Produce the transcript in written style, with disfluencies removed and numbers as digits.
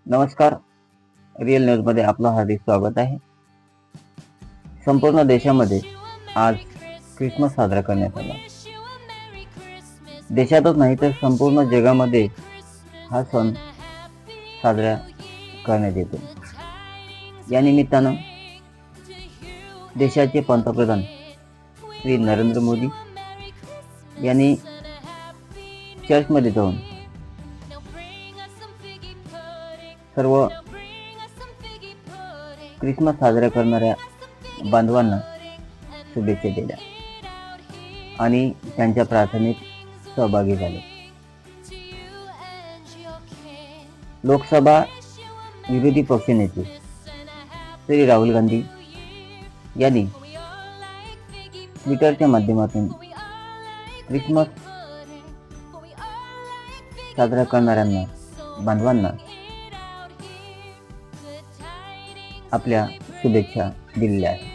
नमस्कार. रिअल न्यूजमध्ये आपलं हार्दिक स्वागत आहे. संपूर्ण देशामध्ये आज ख्रिसमस साजरा करण्यात आला. देशातच नाही तर संपूर्ण जगामध्ये हा सण साजरा करण्यात येतो. या निमित्तानं देशाचे पंतप्रधान श्री नरेंद्र मोदी यांनी चर्चमध्ये जाऊन सर्व ख्रिसमस साजरा करणाऱ्या बांधवांना शुभेच्छा दिल्या आणि त्यांच्या प्रार्थनेत सहभागी झाले. लोकसभा विरोधी पक्षनेते श्री राहुल गांधी यांनी ट्विटरच्या माध्यमातून ख्रिसमस साजरा करणाऱ्यांना बांधवांना आपल्या शुभेच्छा दिलेल्या आहेत.